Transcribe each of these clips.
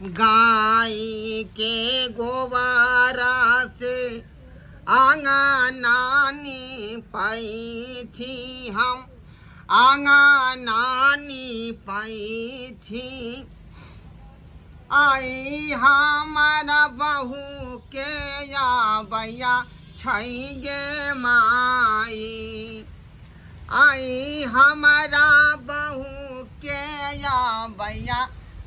गाय के गोबारा से आंगनानी पाई थी हम, आंगनानी पाई थी। आई हमारा बहू के या भैया छई गे माई, आई हमारा बहू के या भैया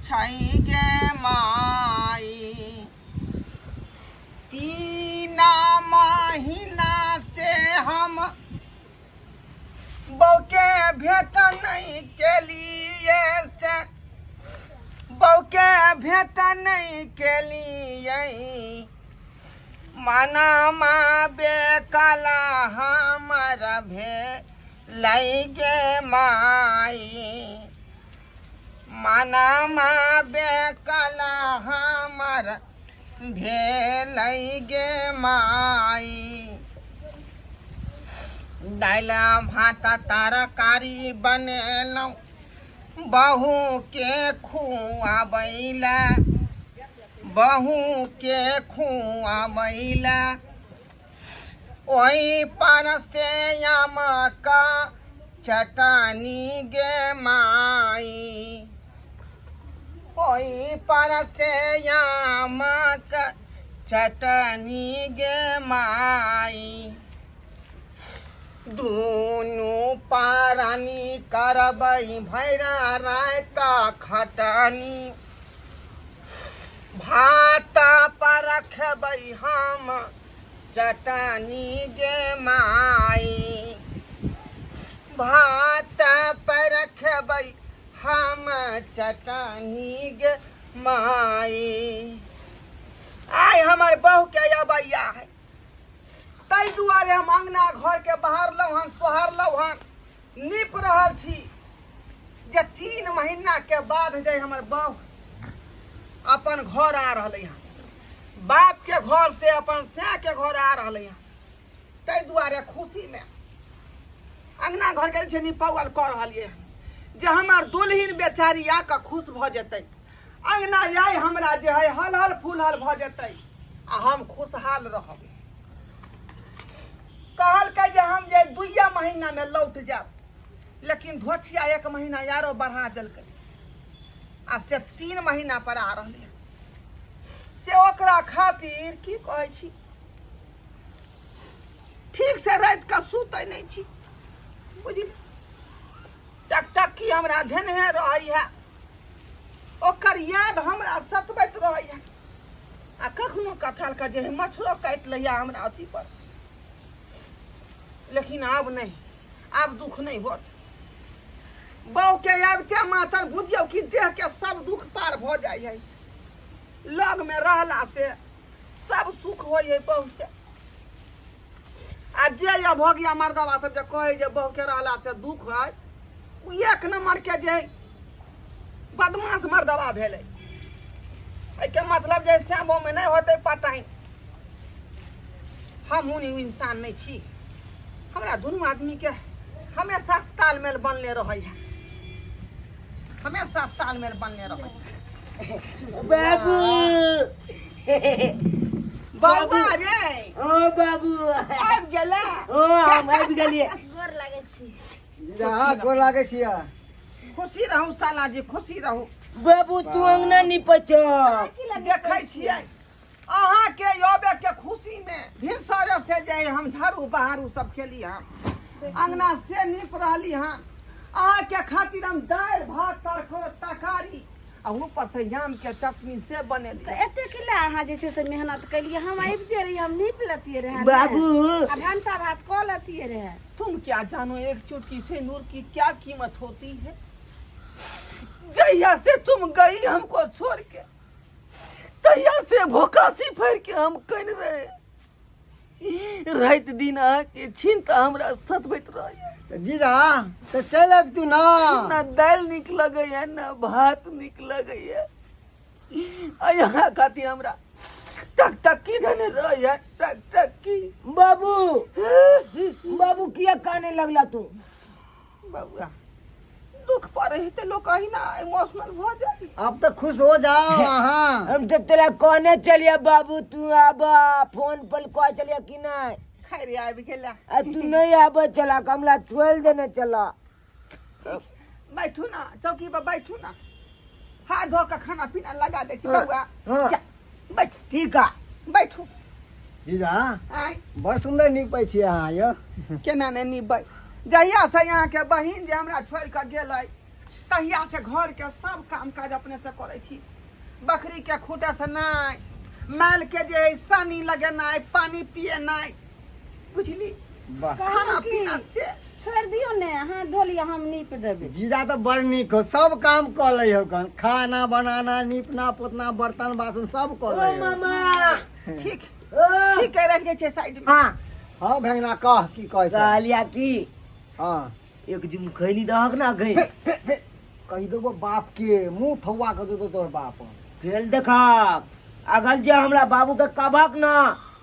छई गे माई। 3 महीना से हम बहू के भेंट नहीं के लिए से, बहू के भेंट नहीं के लिए मनमा बेकला हमर भे लई गे माई, मनमा बेकला हमर भेल गे माई। दालि भात तरकारी बनेलहुँ बहू के खुआबैला, बहू के खुआबैला। ओही पर से का चटनी गे माई, ओही पर से का चटनी गे माई। दुनू पारानी करबै भैरा रायता खटानी, भात पर रखबै हम चटनी गे माई, भात पर रखबै हम चटनी गे माई। आइ हमर बहू के अबैया है, ताहि दुआरे हम अंगना घर के बहारलहुँ हन, सोहारलहुँ हन, नीप रहल छी जे 3 महीना के बाद जे हमर बहू अपन घर आ रहलै हन, बाप के घर से अपन से के घर आ रहलै हन। ताहि दुआरे खुशी में अंगना घर के निपौल कऽ रहलियै जे हमर दुल्हिन बेचारी आ कऽ खुश भऽ जेतै, अंगना आइ हमरा जे है हलहल फूलहल भऽ जेतै आ हम खुशहाल रहब। कहलकै जे हम जे 2 महीना में लौट जाब, लेकिन धोथिया 1 महीना यारो बढ़ा देलकै आ से 3 महीना पर आ रहलै से। ओकरा खातिर की कहै छी, ठीक से रात के सुतै नहीं छी, बुझी टकटकी हमरा धेने रहै है, ओकर याद हमरा सतबैत रहै है। आ कखनो कथाल के जे मछरो काटि लैया हमरा अथी पर, लेकिन अब नहीं, अब दुख नहीं होत। बहू के आबते मातर बुझियौ कि देह के सब दुख पार हो जाय है, लग में रहला से सब सुख हो है बहू से। आ जे या भोगिया मर्दवा सब जे कहे जे बहू के रहला से दुख है, उ 1 नंबर के जे बदमाश मर्दवा भेलै। के मतलब जे श्यामो में नहीं होते पटाई, हम इंसान नहीं छी। हमरा दोनों आदमी के हमेशा तालमेल बनले रहे है, हमेशा तालमेल बनले रहे। बाबू बौआ रे, ओ बाबू आबि गेला। ओ हम आबि गेलिए। गोर लागै छी। हाँ गोर लागै छी। खुशी रहू साला जी, खुशी रहू। बाबू तू अंगना निपछ देखै छियै अहाँ के योबे के खुशी में भिनसरे से जे हम झाड़ू बहारू सब खेली हम, अंगना से नीप रहली हन। अहाँ के खातिर हम दालि भात तरकारी आ ऊपर से आम के चटनी से बनेली। तो एते किला अहाँ जे से मेहनत कैलिए, हम आबिते रही, हम नीप लेतिए रहे बाबू। आ भंसा भात कऽ लेतिए रहे। तुम क्या जानो एक चुटकी से नूर की क्या कीमत होती है। जहिया से तुम गई हमको छोड़ के, तहिया से भोकासी फैर के हम कन रहे, रात दिन आके चिंता हमरा सतबैत रहे। जीजा तो चल अब तू ना दाल निक लगे है ना भात निक लगे है। यहाँ खातिर हमरा टक टक की धने रहे, टक टक की। बाबू बाबू किया काने लगला तू? बउआ दुख पड़े है तो लोग कहीं ना इमोशनल हो जाए। अब तो खुश हो जाओ हाँ। हम तो तेरा कहने चलिए बाबू तू आब फोन पर कह चलिए कि नहीं खैर आब गेला। तू नहीं आब चला कमला छोड़ देने चला। बैठू ना चौकी पर बैठू ना, हाथ धो के खाना पीना लगा दे छी हाँ, बउआ। हाँ। जा, बैठ ठीक है बैठू। जीजा आय बड़ सुंदर नीपै छी अहाँ यो। केना ने निबै, जहिया से यहाँ के बहिन जे हमरा छोड़ के गेलै तहिया से घर के सब काम काज अपने से करे छी। बकरी के खूटे से नहीं, माल के जे है सानी लगेनाइ, पानी पिएनाइ, बुझली, वाह खाना की? पीना से। छोड़ दियो ने, हाथ धो लिया, हम नीप देबे। जीजा तो बड़ नीक हो, सब काम कर ले हो कन, खाना बनाना नीपना पोतना बर्तन बासन सब कर ओ ले हो। मामा ठीक ओ ठीक है, रख दे साइड में। हाँ हाँ भैंगना कह की कहै छै। कहलिया की हाँ एक जुम खैनी दहक ना गई कही देबो बाप के मुंह थौआ कर देतो तोर बाप। फेल देखक अगर जे हमरा बाबू के कबक ना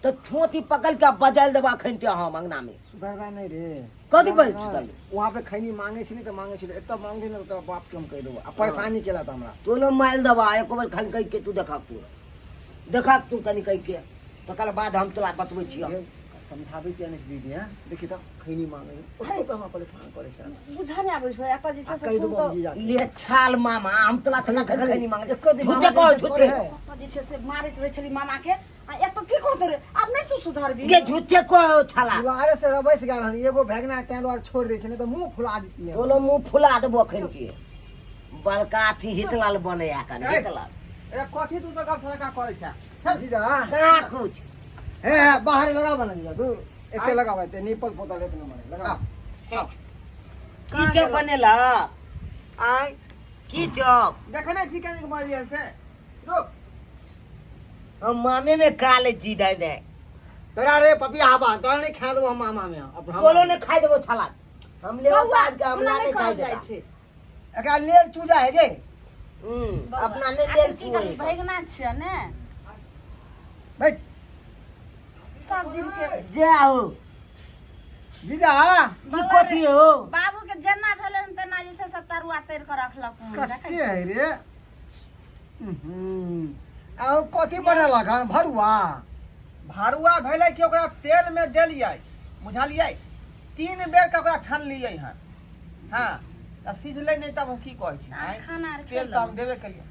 तो छोटी पकड़ के बजाल देबा खैनते हम अंगना में। सुधरबा नहीं रे। कथी कहै ना, छी? वहाँ पे खैनी मांगे छली तो मांगे छली, एत मांगे ना तो तोरा बाप के हम कह देबो। आ परेशानी केला त हमरा। तू न माइल दबा एक बार खाली कह के तू देखक तू कनी कह के तकर बाद हम तोरा बतबै छियै। ये समझाबै के नहीं दीदी हैं, देखी तो खैनी मांगे ओ तो हम परेशान करे छै। बुझा नहीं आबै छै, एतऽ जे छै से कहि सुन देबो तो जीजा। ले छाल मामा हम तोरा छला खैनी मांगे एको दिन झूठे कह झूठे एतऽ जे छै से मारैत रहै छली मामा के, आ एतऽ की कहत रे, आब नहीं तू सुधरबी। के झूठे कह छला दीवारे से रबैस गेल हन, एगो भैगना तें द्वारा छोड़ दै छै, नहीं तो मुंह फुला देती है। तोलो मुंह फुला देबो खैनते बड़का अथी हितलाल बने आ कन हितलाल ए कथी तू तो गप सड़का करे छै। जीजा कहाँ कुछ हे बाहर लगा बना जीजा तू एते लगाबै ते नीपल पोतल एक नंबर लगा। की चप बनेला आय की चप देखने छी कनी के मरियल से रुक। हम मामे में खा ले छी दे दे तोरा रे पपी आबा तोरा नहीं खा देबो हम मामा में। अब हम तोलो ने खाइ देबो छला हम ले बौआ, के हम हमरा ना नहीं नहीं खाइ कहल जाइ देबा छै। एकरा लेर चूजा है जे अपना ले आखिर ले की करी, भैगना छियै ने बैठ सब दिन के। जाओ जीजा की कोठी हो बाबू के जेना भेलै हन तेना जे छै से तरुआ तैर के रखलक हन, देखै कच्चे छी। है रे। आ कथी बनेलक हन भरुआ। भारुआ भेलै कि ओकरा तेल में देलियै, बुझलियै, 3 बेर के ओकरा छानलियै हन। हाँ आ सिझलै नहीं तब हम की कहै छी। अहाँ आय, खाना आर तेल तो हम खेलहुँ, देबे केलियै,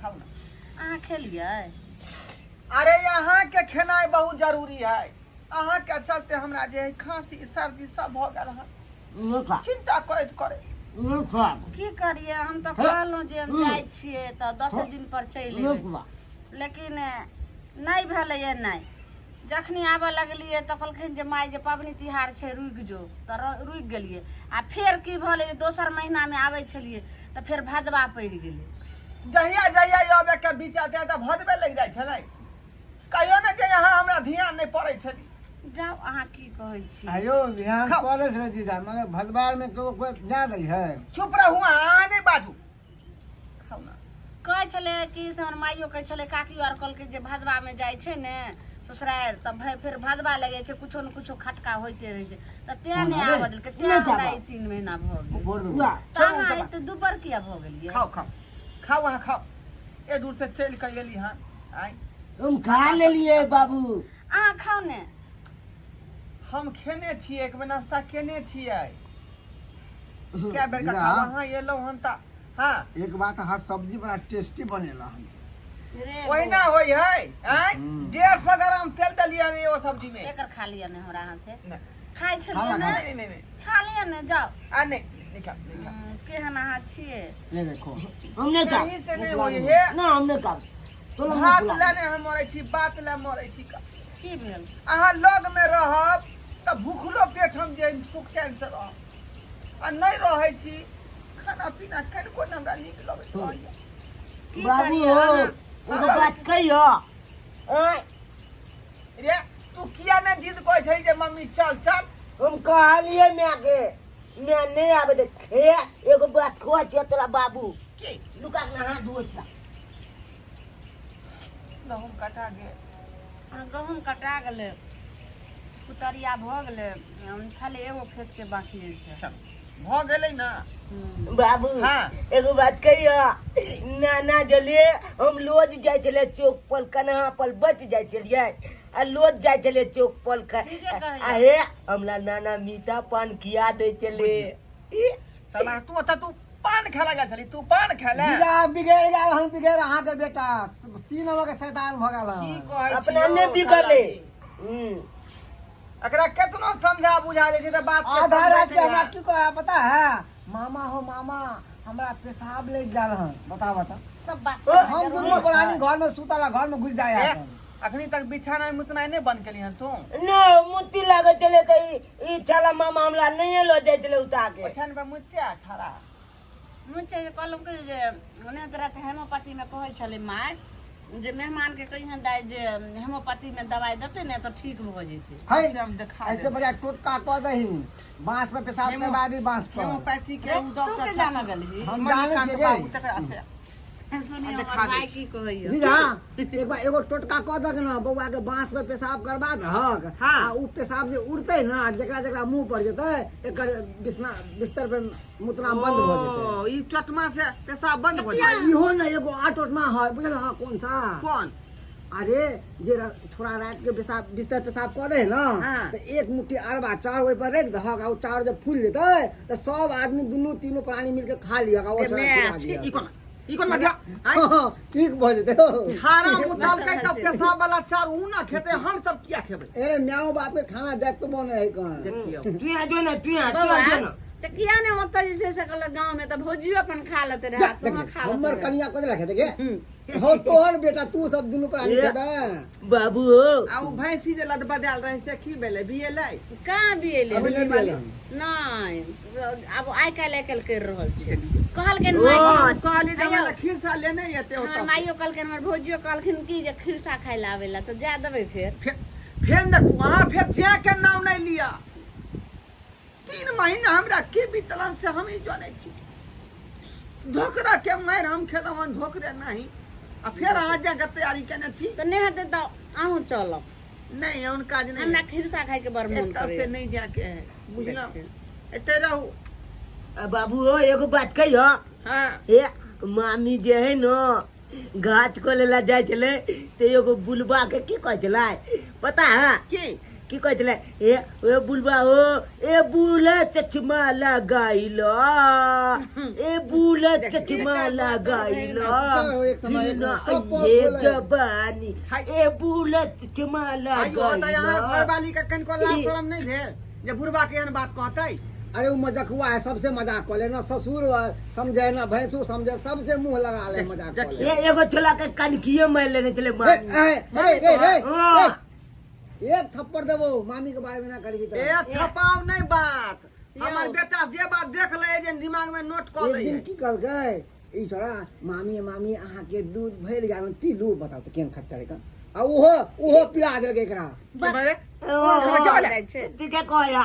खाउ ना। अहाँ खेलियै। अरे यहाँ के खेनाइ बहुत जरूरी है, अहाँ के चलते हमरा जे है खांसी सर्दी सब भ गेल है, ये खा चिंता करैत करे। ये खा की करियै, हम तऽ कहलहुँ जे हम जाइ छियै तऽ 10 दिन पर चलि ये एबै, खा लेकिन नहीं भेलैए। नहीं जखनी आबऽ लगलियै तऽ कहलखिन जे माय जे पबनी तिहार छै रुकि जो, तऽ रुकि गेलियै। आ फेर की भेलै, दोसर महीना में आबै छलियै तऽ फेर भदवा पड़ि गेलै। जहिया जहिया आबे के बीच आते तऽ भदबे लग जाइ छलै, कहियो ने जे यहाँ हमरा ध्यान नहीं पड़ै छलै। जाउ अहाँ की कहै छी। आयो ध्यान खाओ। पड़े छै जीजा, मगर भदवार में कोई जा रही है। चुप रहू, अहाँ नहीं बाजू, खाउ ना। कहै छलै कि से हमर माइयो कहै छलै, काकी आर कहलकै जे भदवा में जाइ छै ने ससुरारि तब फिर भदवा लगे छै, कुछो न कुछो खटका होइते रहै छै, तऽ तें नहीं आबऽ देलकै, तें हमरा ई 3 महीना भऽ गेल। बोल दो तऽ अहाँ एते दुबर किया भऽ गेलियै। खाओ खाओ खाओ, अहाँ खाओ। ए दूर से चल के एली हन। आय तुम खा ले लिए बाबू अहाँ खाउ ने। हम खेने छियै, एक बेर नाश्ता केने छियै, क्या बेर का या। खाओ वहाँ एलौ हन ता। हाँ एक बात है सब्जी बड़ा टेस्टी बनेला हन। रे ओहिना होई है। आय 150 ग्राम तेल दलिया ने ओ सब्जी में। एकर खा लिया ने हमरा हाथ से। नहीं खाइ छलियै ने, नहीं नहीं नहीं, खा लिया ने, जाओ। आ नहीं नहीं खा, नहीं खा। केहन अहाँ छियै। ये देखो हमने खा कहीं से नहीं होई है। ना हमने खा तोलो मुंह भात फुला लेने हम मरै छी, बात ले मरै छी। की भेल। अहाँ लग में रहब तऽ भूखलो पेट हम जे सुख चैन से रहब, आ नहीं रहै छी खाना पीना कनिको ने हमरा नीक लगैत रहैया। की बाबू करियै हो अहाँ। वो बात कहियो रे तू किया ने जिद कहै छै जे मम्मी चल चल। हम कहलिए मैं नहीं आवे दे हे एगो बात खोआ छै तोरा बाबू की लुका के नहा धोइ छै गहूम कटा गेल, गहूँम कटा गेलै, कुतरिया भऽ गेलै, खाली एगो खेत के बाकी छै। चल भ गेलै ना बाबू हाँ। एगो बात कहियो नाना जलिए हम लोज जाय चले चौक पर कन्हा पर बच जाय चलिए आ लोज जाय चले चौक पर ठीके कहलियै। आहे हमला नाना मीठा पान खिया दे चले साला तू पान खेला गेल छली तू पान खेले जीजा बिगड़ गया हम बिगड़ अहाँ के बेटा सी नंबर के शैतान भ गेल की कहै छी अपना यौ, ने बिगड़ले एकरा केतनो समझा बुझा दे छै त बात के आधा रात के समझै छै हमरा यार। की कहे पता है मामा हो मामा हमरा पेशाब ले गया हन बता सब बात हम दोनों पुरानी घर में सुतला घर में घुस जाए ए, अखनी तक बिछाना मुतना नहीं बंद केली हन तू न मुत्ती लागे चले त ई चला मामा हमला नहीं लो जाय चले उठा के पछान पे मुझ के खड़ा मुझे कहलहुँ कि जे ओने तरह हेमोपैथी में कहै छलै माय जे मेहमान के कहिहन दाइ जे हेमोपैथी में दवाई देते ने तो ठीक हो जेतै ऐसे हम दिखा ऐसे बजा टोटका कह दही बांस पे पेशाब करवा दी बांस पर हेमोपैथी के उ तू डॉक्टर के जाना गेली हम जाने छियै बाबू गे तकरा से सुनिए दिखा हमर दे। भाई की कहैयो जीजा एक बार एगो टोटका कह दक ना बौआ के बांस पे पेशाब करवा दहक हाँ। आ उ पेशाब जे उड़ते ना जेकरा जेकरा मुंह पर जेते एकर बिस्तर पे मुतना बंद भ जेते ओ, ई चटमा से पेशाब बंद हो आ जाए इहो ना एगो आटोटमा है बुझल है कौन सा कौन अरे जे छोड़ा रात के पेशाब बिस्तर पेशाब कऽ दे ना हाँ। तो एक मुट्ठी अरबा चार ओहि पर रख दहक आ उ चार जब फूल जेते तो सब आदमी दुनू तीनों प्राणी मिलके खा लियक आ वो छोड़ा खिला दियक ई कोन मटिया हाँ, ठीक भ जेते हो खाना मुठल के तब पेशाब वाला चार ऊ ना खेते हम सब किया खेबै अरे म्याओ बाप के खाना देख तो बने है कहाँ देखियो तू यहाँ जो ना तू यहाँ बाबा जो ना तो किया ने ओतऽ जे छै से कहलक गांव में तो भौजियो अपन खा लेते रहे देख, तुम देख, खा हमर लेते कनिया को लखे देखे हो तोहर बेटा तू सब दुनू प्राणी खेबे बाबू हो आ उ भैंसी जे लद बदाल रहे से की भेलै बिएलै कहाँ बिएले अभी नहीं भेल हन। नहीं अब आइ काल्हि कर रहल छै कहलखिन ओ, माई कहली जे आइयो। हमरा खिरसा लेने एते हमर ओतऽ माइयो कहलखिन हमर भौजियो कहलखिन कि जे खिरसा खाय ले आवे ला तो जा देबै फेर फेर देखू वहाँ फेर जे के नाम नहीं लिया 3 महीना हमरा के बीतलन से हम ही जाने छी धोकरा के मार हम खेलम हन धोकरे नहीं आ फिर अहाँ जाके तैयारी केने छी तो नहीं हेतै तो अहूँ चलब नहीं उन काज नहीं हमरा है। खिरसा खाय के बड़ मन एतऽ से करे नहीं जाके है बुझलौ एते रहू बाबू हो एगो बात कहियो हाँ ए मामी जे है न गाछ को लेला जाय चले ते एगो बुलबा के की कहै छलै पता है की कहै छलै ए बुलबा हो ए बुले चचमा लगाइलो ए बुले चचमा लगाइलो चलो, एक समय, एक समय, सब बात ये बोले। जवानी ए बुले चचमा आइयो त यहाँ लगाइलो घरवाली का कनिको लाज शरम नहीं भेल जे बुढ़बा के एहन बात कहतै अरे वो मजाक हुआ है सबसे मजाक कर लेना ससुर समझे ना भैंसुर समझे सबसे मुंह लगा ले मजाक कर ले ए एगो छोला के कनखिए मार लेने चले रे, मामी रे, रे, रे, हाँ। रे, एक थप्पड़ देबो मामी के बारे में ना करबी तो ए छपाव नहीं बात यो। हमर बेटा जे बात देख ले जे दिमाग में नोट कर एक ले दिन की कल गए ई छोरा मामी मामी अहाँ के दूध भइल गया पी लू बताओ तो केन खच्चर का आ ओहो पिला देलके एकरा ठीक है कहया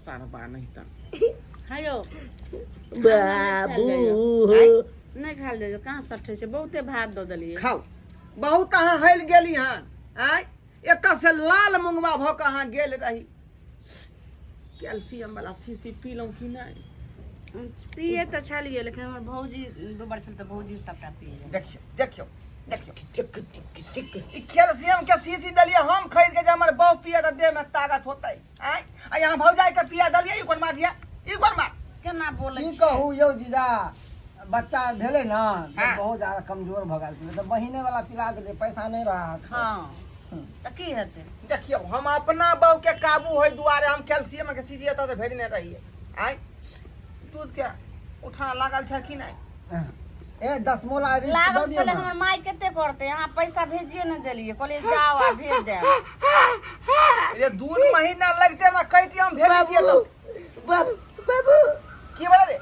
सारा बार नहीं था हेलो बाबू हो नहीं खा ले कहाँ सठे छै बहुते भात दऽ देलियै खाओ बहुत अहाँ हल गेली हन आय एतऽ से लाल मुंगवा भ के अहाँ गेल रही कैल्शियम वाला शीशी पीलौं कि नहीं पिए तऽ छलियै लेकिन हमर भौजी दोबर छल तऽ भौजी सबटा पिए देखियो देखियो देखियो ई कैल्शियम के शीशी दलिए हम खरीद के जे हमर बहु पिए त देह में ताकत होतै आय आ यहाँ भौजाई के पिया दलिए ई कोन मार दिया ई कोन मार केना बोलै की छी कहू यौ जीजा बच्चा भेले ना तो हाँ। बहुत ज्यादा कमजोर भ गेल छलै तो महीने वाला पिला देले पैसा नहीं रहा हाँ तऽ की हेतै देखियो हम अपना बहू के काबू होय दुआरे हम कैल्शियम के शीशी एतऽ से भेजने रहिए आय दूध के उठा लागल छै कि नहीं ए 10 मोला रिस्क दऽ लागल दियौ छलै ना हमर माय कते करतै अहाँ पैसा भेजिए नहि देलियै कहलियै जाओ आ भेज देब ये दूध महीना लगते ना कहती हम भेज दिए तो बाबू बाबू की बोले रे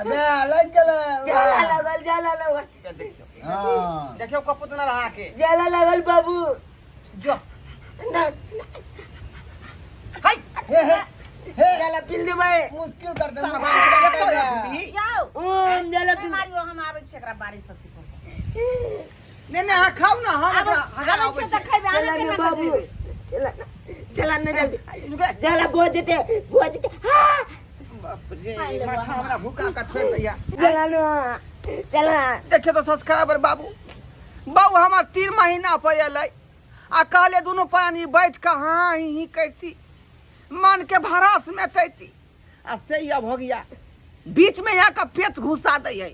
बे लग गेलै जाला लगल ये देखियो हां देखियो कपूत ना रहा के जाला लगल बाबू जो ना हाय हे जाला पिल दे भाई मुश्किल कर दे जाओ जाला नहीं पिल मारियो हम आबै छी एकरा बारिश अथी कर ने ने हाँ खाओ ना हम आबै हगा आबै छी तऽ खैबे अहाँ चला रे केना बाबू खैबे चला चला न जल्दी चला बोझ देते हाँ बाप रे माथा हमरा भूखा का छोड़ दिया चला न चला देखिए तो सब्सक्राइबर बाबू बाबू हमार 3 महीना पर अलै आ कहले दोनों प्राणी बैठ के हाँ ही करती मन के भरास मेटैती आ से अब हो गया बीच में यहाँ का पेट घुसा दै है